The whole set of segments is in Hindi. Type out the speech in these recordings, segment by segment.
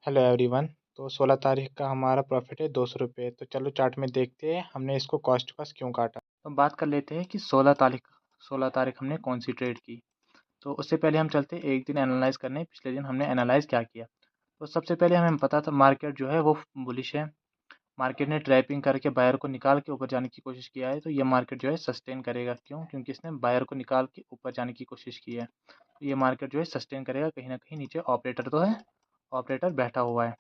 Hello everyone. तो 16 तारीख का हमारा प्रॉफिट है 200 रुपये। तो चलो चार्ट में देखते हैं हमने इसको कॉस्ट टू कॉस्ट क्यों काटा। तो बात कर लेते हैं कि 16 तारीख हमने कौन सी ट्रेड की। तो उससे पहले हम चलते हैं एक दिन एनालाइज करने, पिछले दिन हमने एनालाइज क्या किया। तो सबसे पहले हमें पता था मार्केट जो है वो बुलिश है। मार्केट ने ट्रैपिंग करके बायर को निकाल के ऊपर जाने की कोशिश किया है, तो ये मार्केट जो है सस्टेन करेगा। क्यों? क्योंकि इसने बायर को निकाल के ऊपर जाने की कोशिश की है। तो ये मार्केट जो है सस्टेन करेगा। कहीं ना कहीं नीचे ऑपरेटर तो है, ऑपरेटर बैठा हुआ है।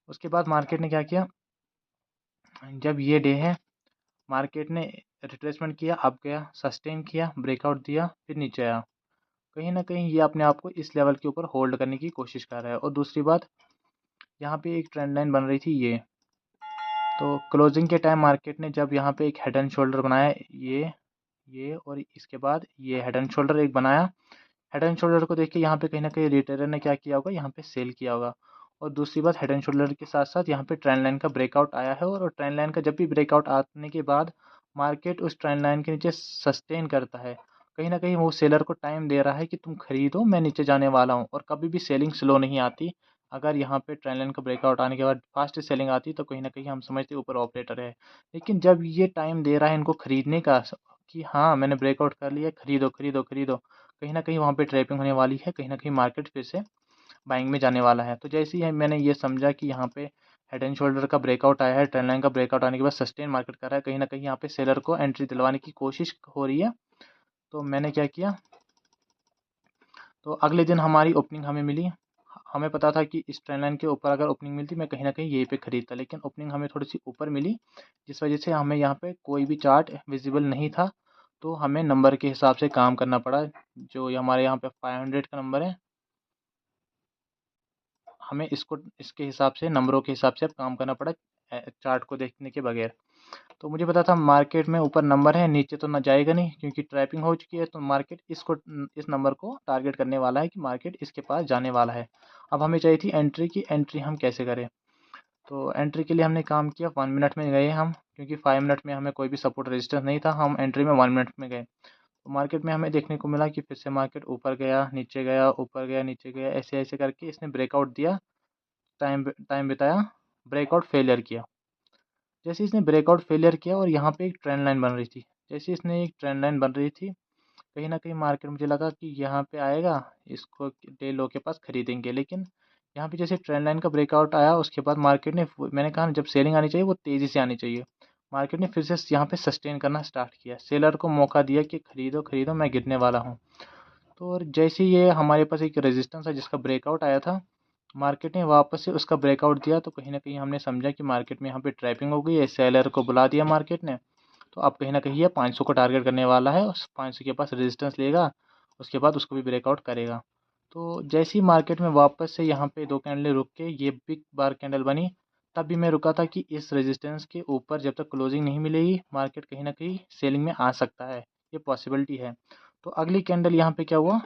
उसके बाद मार्केट ने क्या किया, जब ये डे है मार्केट ने रिट्रेसमेंट किया, अप गया, सस्टेन किया, ब्रेकआउट दिया, फिर नीचे आया। कहीं ना कहीं ये अपने आप को इस लेवल के ऊपर होल्ड करने की कोशिश कर रहा है। और दूसरी बात, यहाँ पे एक ट्रेंड लाइन बन रही थी ये। तो क्लोजिंग के टाइम मार्केट ने जब यहाँ पे एक हेड एंड शोल्डर बनाया, ये और इसके बाद ये हेड एंड शोल्डर एक बनाया। हेड एंड शोल्डर को देख के यहाँ पे कहीं ना कहीं रिटेलर ने क्या किया होगा, यहाँ पे सेल किया होगा। और दूसरी बात, हेड एंड शोल्डर के साथ साथ यहाँ पे ट्रेंड लाइन का ब्रेकआउट आया है। और ट्रेंड लाइन का जब भी ब्रेकआउट आने के बाद मार्केट उस ट्रेंड लाइन के नीचे सस्टेन करता है। कहीं ना कहीं वो सेलर को टाइम दे रहा है कि तुम खरीदो, मैं नीचे जाने वाला हूँ। और कभी भी सेलिंग स्लो नहीं आती। अगर यहाँ पे ट्रेंड लाइन का ब्रेकआउट आने के बाद फास्ट सेलिंग आती तो कहीं ना कहीं हम समझते ऊपर ऑपरेटर है। लेकिन जब ये टाइम दे रहा है इनको खरीदने का कि हाँ मैंने ब्रेकआउट कर लिया, खरीदो खरीदो खरीदो, कहीं न कहीं वहाँ पे ट्रैपिंग होने वाली है। कहीं न कहीं मार्केट फिर से बाइंग में जाने वाला है। तो जैसे ही मैंने ये समझा कि यहाँ पे हेड एंड शोल्डर का ब्रेकआउट आया है, ट्रेंड लाइन का ब्रेकआउट आने के बाद सस्टेन मार्केट कर रहा है, कहीं न कहीं यहाँ पे सेलर को एंट्री दिलवाने की कोशिश हो रही है। तो मैंने क्या किया, तो अगले दिन हमारी ओपनिंग हमें मिली। हमें पता था कि इस ट्रेंड लाइन के ऊपर अगर ओपनिंग मिलती मैं कहीं न कहीं यहीं पे खरीदता, लेकिन ओपनिंग हमें थोड़ी-सी ऊपर मिली, जिस वजह से हमें यहाँ पे कोई भी चार्ट विज़िबल नहीं था। तो हमें नंबर के हिसाब से काम करना पड़ा। जो ये हमारे यहाँ पे 500 का नंबर है, हमें इसको इसके हिसाब से, नंबरों के हिसाब से अब काम करना पड़ा, चार्ट को देखने के बगैर। तो मुझे पता था मार्केट में ऊपर नंबर है, नीचे तो ना जाएगा नहीं क्योंकि ट्रैपिंग हो चुकी है। तो मार्केट इस नंबर को टारगेट करने वाला है कि मार्केट इसके पास जाने वाला है। अब हमें चाहिए थी एंट्री की। एंट्री हम कैसे करें? तो एंट्री के लिए हमने काम किया, 1 मिनट में गए हम, क्योंकि 5 मिनट में हमें कोई भी सपोर्ट रेजिस्टेंस नहीं था। हम एंट्री में 1 मिनट में गए। तो मार्केट में हमें देखने को मिला कि फिर से मार्केट ऊपर गया, नीचे गया, ऊपर गया, नीचे गया, ऐसे ऐसे करके इसने ब्रेकआउट दिया, टाइम टाइम बिताया, ब्रेकआउट फेलियर किया। जैसे इसने ब्रेकआउट फेलियर किया और यहाँ पे एक ट्रेंड लाइन बन रही थी, जैसे इसने एक ट्रेंड लाइन बन रही थी, कहीं ना कहीं मार्केट मुझे लगा कि यहाँ पे आएगा, इसको डे लो के पास खरीदेंगे। लेकिन यहाँ पे जैसे ट्रेंड लाइन का ब्रेकआउट आया उसके बाद मार्केट ने, मैंने कहा जब सेलिंग आनी चाहिए वो तेज़ी से आनी चाहिए, मार्केट ने फिर से यहाँ पे सस्टेन करना स्टार्ट किया। सेलर को मौका दिया कि खरीदो खरीदो, मैं गिरने वाला हूँ। तो और जैसे ही ये हमारे पास एक रेजिस्टेंस है जिसका ब्रेकआउट आया था, मार्केट ने वापस से उसका ब्रेकआउट दिया। तो कहीं न कहीं हमने समझा कि मार्केट में यहाँ पे ट्रैपिंग हो गई है, सेलर को बुला दिया मार्केट ने। तो अब कहीं न कहीं ये 500 को टारगेट करने वाला है, उस 500 के पास रेजिस्टेंस लेगा, उसके बाद उसको भी ब्रेकआउट करेगा। तो जैसे ही मार्केट में वापस से यहाँ पे 2 कैंडलें रुक के ये बिग बार कैंडल बनी, तब भी मैं रुका था कि इस रेजिस्टेंस के ऊपर जब तक क्लोजिंग नहीं मिलेगी मार्केट कहीं न कहीं सेलिंग में आ सकता है, ये पॉसिबिलिटी है। तो अगली कैंडल यहाँ पे क्या हुआ,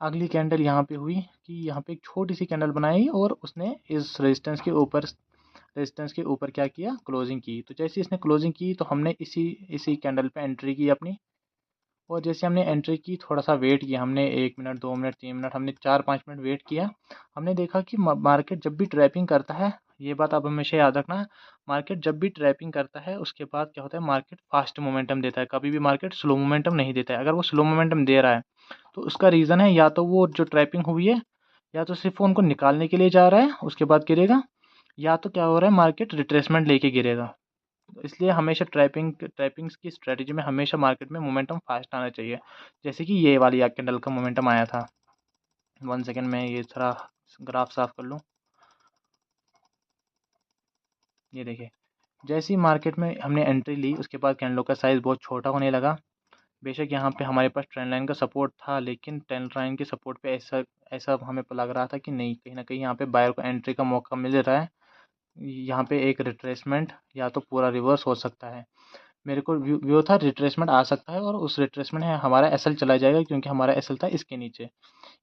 अगली कैंडल यहाँ पे हुई कि यहाँ पे एक छोटी सी कैंडल बनाई और उसने इस रेजिस्टेंस के ऊपर क्या किया, क्लोजिंग की। तो जैसे इसने क्लोजिंग की तो हमने इसी इसी कैंडल पे एंट्री की अपनी। और जैसे हमने एंट्री की, थोड़ा सा वेट किया हमने, 1 मिनट, 2 मिनट, 3 मिनट, हमने 4-5 मिनट वेट किया। हमने देखा कि मार्केट जब भी ट्रैपिंग करता है, ये बात आप हमेशा याद रखना, मार्केट जब भी ट्रैपिंग करता है उसके बाद क्या होता है, मार्केट फास्ट मोमेंटम देता है, कभी भी मार्केट स्लो मोमेंटम नहीं देता है। अगर वो स्लो मोमेंटम दे रहा है तो उसका रीज़न है, या तो वो जो ट्रैपिंग हुई है, या तो सिर्फ वो उनको निकालने के लिए जा रहा है उसके बाद गिरेगा, या तो क्या हो रहा है, मार्केट रिट्रेसमेंट लेके गिरेगा। तो इसलिए हमेशा ट्रैपिंग्स की स्ट्रेटजी में हमेशा मार्केट में मोमेंटम फास्ट आना चाहिए। जैसे कि ये वाली कैंडल का मोमेंटम आया था। 1 सेकेंड में ये थोड़ा ग्राफ साफ कर लूँ। ये देखिए, जैसे ही मार्केट में हमने एंट्री ली उसके बाद कैंडलों का साइज़ बहुत छोटा होने लगा। बेशक यहाँ पे हमारे पास ट्रेंड लाइन का सपोर्ट था, लेकिन ट्रेंड लाइन के सपोर्ट पे ऐसा ऐसा हमें लग रहा था कि नहीं, कहीं ना कहीं यहाँ पे बायर को एंट्री का मौका मिल रहा है। यहाँ पे एक रिट्रेसमेंट या तो पूरा रिवर्स हो सकता है। मेरे को व्यू था रिट्रेसमेंट आ सकता है और उस रिट्रेसमेंट है हमारा एसएल चला जाएगा, क्योंकि हमारा एसएल था इसके नीचे।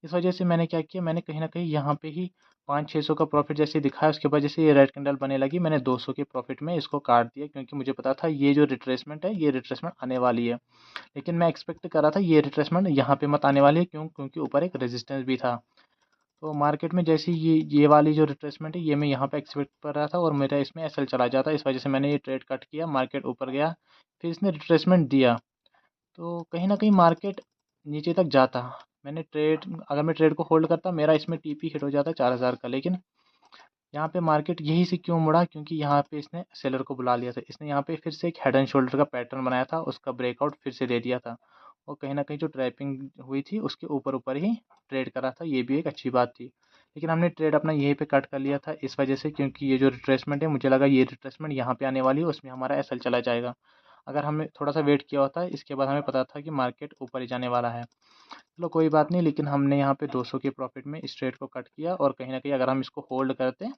इस वजह से मैंने क्या किया, मैंने कहीं न कहीं यहाँ पे ही 500-600 का प्रॉफ़िट जैसे दिखाया, उसके बाद जैसे ये रेड कैंडल बनने लगी, मैंने 200 के प्रॉफ़िट में इसको काट दिया, क्योंकि मुझे पता था ये जो रिट्रेसमेंट है, ये रिट्रेसमेंट आने वाली है। लेकिन मैं एक्सपेक्ट कर रहा था ये रिट्रेसमेंट यहाँ पे मत आने वाली है, क्यों? क्योंकि ऊपर एक रेजिस्टेंस भी था। तो मार्केट में जैसे ये वाली जो रिट्रेसमेंट है ये मैं यहाँ पे एक्सपेक्ट कर रहा था और मेरा इसमें एसएल चला जाता, इस वजह से मैंने ये ट्रेड कट किया। मार्केट ऊपर गया, फिर इसने रिट्रेसमेंट दिया, तो कहीं ना कहीं मार्केट नीचे तक जाता। अगर मैं ट्रेड को होल्ड करता, मेरा इसमें टीपी हिट हो जाता 4,000 का। लेकिन यहाँ पे मार्केट यही से क्यों मुड़ा, क्योंकि यहाँ पे इसने सेलर को बुला लिया था। इसने यहाँ पे फिर से एक हेड एंड शोल्डर का पैटर्न बनाया था, उसका ब्रेकआउट फिर से दे दिया था और कहीं ना कहीं जो ट्रैपिंग हुई थी उसके ऊपर ऊपर ही ट्रेड करा था। ये भी एक अच्छी बात थी। लेकिन हमने ट्रेड अपना यहीं पे कट कर लिया था इस वजह से, क्योंकि ये जो रिट्रेसमेंट है, मुझे लगा ये रिट्रेसमेंट यहाँ पे आने वाली है, उसमें हमारा एसएल चला जाएगा। अगर हमने थोड़ा सा वेट किया होता, इसके बाद हमें पता था कि मार्केट ऊपर ही जाने वाला है। चलो कोई बात नहीं, लेकिन हमने यहाँ पे 200 के प्रॉफिट में इस ट्रेड को कट किया और कहीं ना कहीं अगर हम इसको होल्ड करते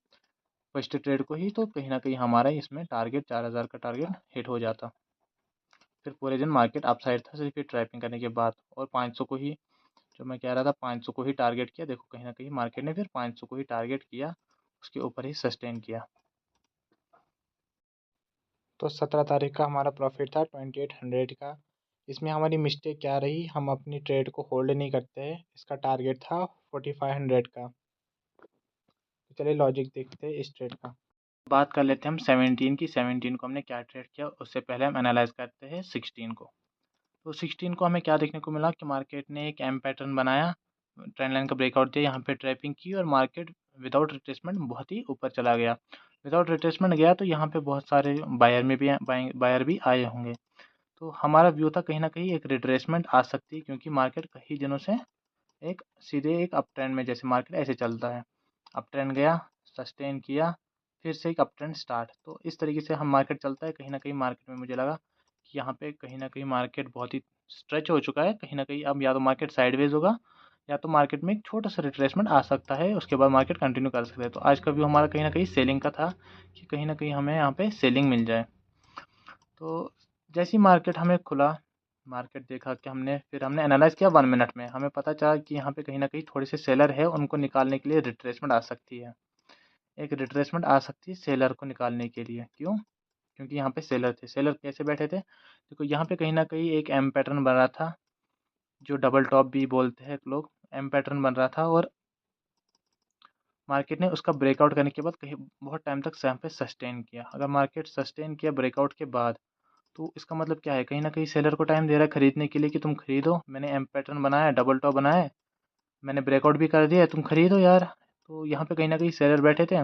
फर्स्ट ट्रेड को ही, तो कहीं ना कहीं हमारा इसमें टारगेट 4,000 का टारगेट हिट हो जाता। फिर पूरे दिन मार्केट अप साइड था सिर्फ ये ट्रैपिंग करने के बाद, और 500 को ही, जो मैं कह रहा था 500 को ही टारगेट किया। देखो कहीं ना कहीं मार्केट ने फिर 500 को ही टारगेट किया, उसके ऊपर ही सस्टेन किया। तो 17 तारीख का हमारा प्रॉफिट था 2800 का। इसमें हमारी मिस्टेक क्या रही, हम अपनी ट्रेड को होल्ड नहीं करते हैं। इसका टारगेट था 4500 का। तो चलिए लॉजिक देखते हैं इस ट्रेड का। बात कर लेते हैं हम 17 की। 17 को हमने क्या ट्रेड किया, उससे पहले हम एनालाइज करते हैं 16 को। तो 16 को हमें क्या देखने को मिला कि मार्केट ने एक एम पैटर्न बनाया, ट्रेंड लाइन का ब्रेकआउट दिया, यहाँ पे ट्रैपिंग की और मार्केट विदाउट रिट्रेसमेंट बहुत ही ऊपर चला गया। विदाउट रिट्रेसमेंट गया तो यहाँ पे बहुत सारे बायर भी आए होंगे। तो हमारा व्यू था कहीं ना कहीं एक रिट्रेसमेंट आ सकती है, क्योंकि मार्केट कई दिनों से एक सीधे एक अप ट्रेंड में, जैसे मार्केट ऐसे चलता है, अप ट्रेंड गया, सस्टेन किया, फिर से एक अप ट्रेंड स्टार्ट। तो इस तरीके से हम मार्केट चलता है। कहीं ना कहीं मार्केट में मुझे लगा कि यहाँ पे कहीं ना कहीं मार्केट बहुत ही स्ट्रेच हो चुका है। कहीं ना कहीं अब या तो मार्केट साइडवेज होगा, या तो मार्केट में एक छोटा सा रिट्रेसमेंट आ सकता है, उसके बाद मार्केट कंटिन्यू कर सकता है। तो आज का व्यू हमारा कहीं ना कहीं सेलिंग का था, कि कहीं ना कहीं हमें यहाँ पे सेलिंग मिल जाए। तो जैसी मार्केट हमें खुला, मार्केट देखा कि हमने एनालाइज किया 1 मिनट में, हमें पता चला कि यहाँ पे कहीं ना कहीं थोड़े से सेलर है, उनको निकालने के लिए रिट्रेसमेंट आ सकती है। एक रिट्रेसमेंट आ सकती है सेलर को निकालने के लिए। क्यों? क्योंकि यहाँ पे सेलर थे। सेलर कैसे बैठे थे, देखो यहाँ पे कहीं ना कहीं एक एम पैटर्न बन रहा था, जो डबल टॉप भी बोलते हैं लोग। एम पैटर्न बन रहा था और मार्केट ने उसका ब्रेकआउट करने के बाद कहीं बहुत टाइम तक यहाँ पे सस्टेन किया। अगर मार्केट सस्टेन किया ब्रेकआउट के बाद, तो इसका मतलब क्या है, कहीं ना कहीं सेलर को टाइम दे रहा है खरीदने के लिए कि तुम खरीदो, मैंने एम पैटर्न बनाया, डबल टॉप बनाया है, मैंने ब्रेकआउट भी कर दिया है, तुम खरीदो यार। तो यहाँ पे कहीं ना कहीं सेलर बैठे थे।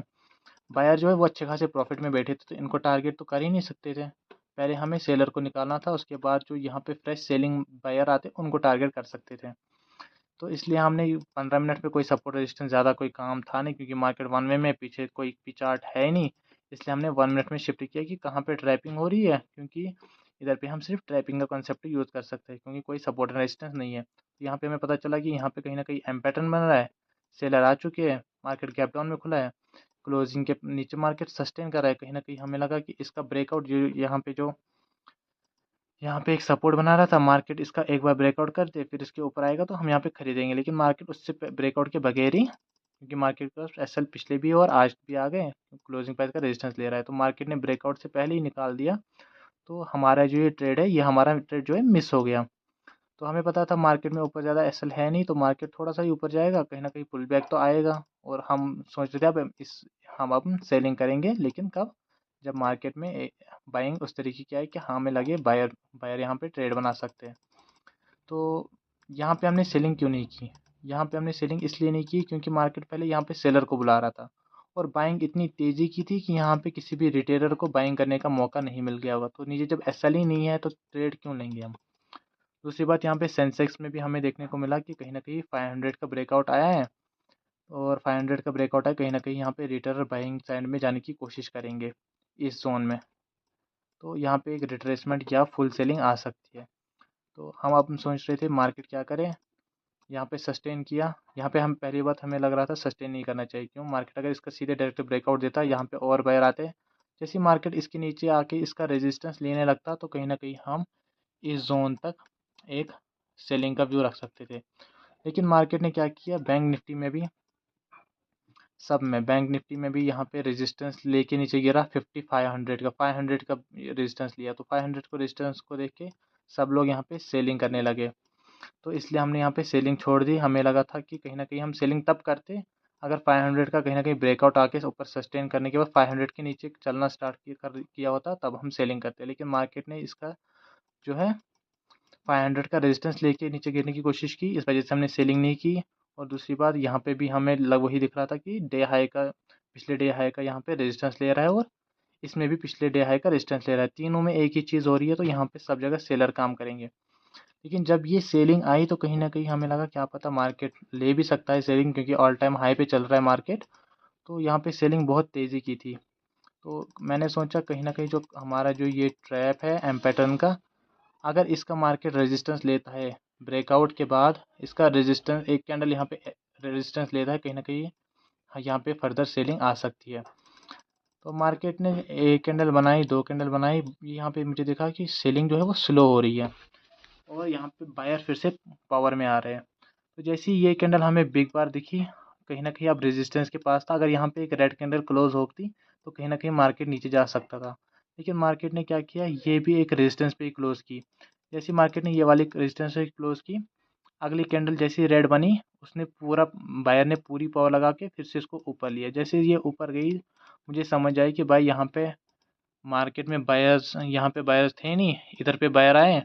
बायर जो है वो अच्छे खासे प्रॉफिट में बैठे थे, तो इनको टारगेट तो कर ही नहीं सकते थे। पहले हमें सेलर को निकालना था, उसके बाद जो यहाँ पे फ्रेश सेलिंग बायर आते उनको टारगेट कर सकते थे। तो इसलिए हमने 15 मिनट में कोई सपोर्ट रेजिस्टेंस ज़्यादा कोई काम था नहीं, क्योंकि मार्केट 1 वे में, पीछे कोई भी चार्ट है ही नहीं। इसलिए हमने 1 मिनट में शिफ्ट किया कि कहाँ पे ट्रैपिंग हो रही है, क्योंकि इधर पे हम सिर्फ ट्रैपिंग का कॉन्सेप्ट यूज़ कर सकते हैं, क्योंकि कोई सपोर्ट रेजिस्टेंस नहीं है। तो यहाँ पे हमें पता चला कि यहाँ पे कहीं ना कहीं एम पैटर्न बन रहा है, सेलर आ चुके हैं, मार्केट गैप डाउन में खुला है, क्लोजिंग के नीचे मार्केट सस्टेन कर रहा है। कहीं ना कहीं हमें लगा कि इसका ब्रेकआउट जो यहाँ पे एक सपोर्ट बना रहा था, मार्केट इसका एक बार ब्रेकआउट कर दे फिर इसके ऊपर आएगा तो हम यहाँ पे खरीदेंगे। लेकिन मार्केट उससे ब्रेकआउट के बगैर ही, क्योंकि मार्केट का एसएल पिछले भी और आज भी आ गए, क्लोजिंग प्राइस का रेजिस्टेंस ले रहा है, तो मार्केट ने ब्रेकआउट से पहले ही निकाल दिया। तो हमारा जो ये ट्रेड है, ये हमारा ट्रेड जो है मिस हो गया। तो हमें पता था मार्केट में ऊपर ज़्यादा एसएल है नहीं, तो मार्केट थोड़ा सा ही ऊपर जाएगा, कहीं ना कहीं पुल बैक तो आएगा। और हम सोच रहे थे हम अब सेलिंग करेंगे, लेकिन कब, जब मार्केट में बाइंग उस तरीके की आई कि हाँ हमें लगे बायर बायर यहाँ पे ट्रेड बना सकते हैं। तो यहाँ पे हमने सेलिंग क्यों नहीं की, यहाँ पे हमने सेलिंग इसलिए नहीं की क्योंकि मार्केट पहले यहाँ पे सेलर को बुला रहा था, और बाइंग इतनी तेज़ी की थी कि यहाँ पे किसी भी रिटेलर को बाइंग करने का मौका नहीं मिल गया होगा। तो नीचे जब एसएल ही नहीं है तो ट्रेड क्यों लेंगे हम। दूसरी बात, यहाँ पे सेंसेक्स में भी हमें देखने को मिला कि कहीं ना कहीं 500 का ब्रेकआउट आया है, और 500 का ब्रेकआउट है, कहीं ना कहीं यहाँ पे रिटेलर बाइंग साइड में जाने की कोशिश करेंगे इस जोन में। तो यहाँ पे एक रिट्रेसमेंट या फुल सेलिंग आ सकती है। तो हम अब सोच रहे थे मार्केट क्या करें, यहाँ पे सस्टेन किया। यहाँ पे हम पहली बात हमें लग रहा था सस्टेन नहीं करना चाहिए। क्यों, मार्केट अगर इसका सीधे डायरेक्ट ब्रेकआउट देता, यहाँ पे और बायर आते, जैसे मार्केट इसके नीचे आके इसका रेजिस्टेंस लेने लगता, तो कहीं ना कहीं हम इस जोन तक एक सेलिंग का व्यू रख सकते थे। लेकिन मार्केट ने क्या किया, बैंक निफ्टी में भी यहाँ पे रेजिस्टेंस लेके नीचे गिरा 5500 का, 500 का रेजिस्टेंस लिया। तो 500 को रेजिस्टेंस को देख के सब लोग यहाँ पे सेलिंग करने लगे। तो इसलिए हमने यहाँ पे सेलिंग छोड़ दी। हमें लगा था कि कहीं ना कहीं हम सेलिंग तब करते अगर 500 का कहीं ना कहीं ब्रेकआउट आके ऊपर सस्टेन करने के बाद 500 के नीचे चलना स्टार्ट किया होता, तब हम सेलिंग करते। लेकिन मार्केट ने इसका जो है 500 का रेजिस्टेंस लेके नीचे गिरने की कोशिश की, इस वजह से हमने सेलिंग नहीं की। और दूसरी बात, यहाँ पे भी हमें वही दिख रहा था कि डे हाई का, पिछले डे हाई का यहाँ पे रेजिस्टेंस ले रहा है, और इसमें भी पिछले डे हाई का रेजिस्टेंस ले रहा है। तीनों में एक ही चीज़ हो रही है, तो यहाँ पे सब जगह सेलर काम करेंगे। लेकिन जब ये सेलिंग आई तो कहीं ना कहीं हमें लगा क्या पता मार्केट ले भी सकता है सेलिंग, क्योंकि ऑल टाइम हाई पे चल रहा है मार्केट। तो यहाँ पे सेलिंग बहुत तेज़ी की थी। तो मैंने सोचा कहीं ना कहीं जो हमारा जो ये ट्रैप है एम पैटर्न का, अगर इसका मार्केट रेजिस्टेंस लेता है ब्रेकआउट के बाद, इसका रेजिस्टेंस एक कैंडल यहाँ पे रेजिस्टेंस लेता है, कहीं ना कहीं यहाँ पे फर्दर सेलिंग आ सकती है। तो मार्केट ने एक कैंडल बनाई, दो कैंडल बनाई, यहाँ पे मुझे देखा कि सेलिंग जो है वो स्लो हो रही है, और यहाँ पे बायर फिर से पावर में आ रहे हैं। तो जैसे ही ये कैंडल हमें बिग बार दिखी, कहीं ना कहीं अब रेजिस्टेंस के पास था। अगर यहाँ पे एक रेड कैंडल क्लोज होती तो कहीं ना कहीं मार्केट नीचे जा सकता था। लेकिन मार्केट ने क्या किया, ये भी एक रेजिस्टेंस पे ही क्लोज की। जैसे मार्केट ने ये वाली रेजिस्टेंस पे क्लोज की, अगली कैंडल जैसी रेड बनी, उसने पूरा, बायर ने पूरी पावर लगा के फिर से इसको ऊपर लिया। जैसे ये ऊपर गई, मुझे समझ आई कि भाई यहाँ पे मार्केट में बायर्स, यहाँ पे बायर्स थे नहीं, इधर पे बायर आए,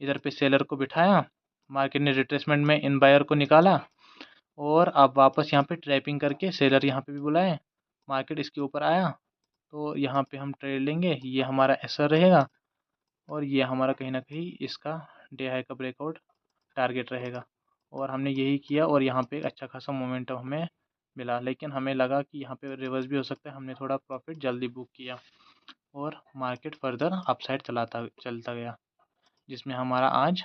इधर पे सेलर को बिठाया, मार्केट ने रिट्रेसमेंट में इन बायर को निकाला, और अब वापस यहाँ पे ट्रैपिंग करके सेलर यहाँ पे भी बुलाए, मार्केट इसके ऊपर आया, तो यहाँ पे हम ट्रेड लेंगे, ये हमारा एसर रहेगा, और ये हमारा कहीं ना कहीं इसका डे हाई का ब्रेकआउट टारगेट रहेगा। और हमने यही किया, और यहाँ पे एक अच्छा खासा मोमेंटम हमें मिला। लेकिन हमें लगा कि यहाँ पे रिवर्स भी हो सकता है, हमने थोड़ा प्रॉफिट जल्दी बुक किया, और मार्केट फर्दर अपसाइड चलता गया, जिसमें हमारा आज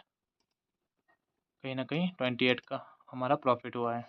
कहीं ना कहीं 28 का हमारा प्रॉफिट हुआ है।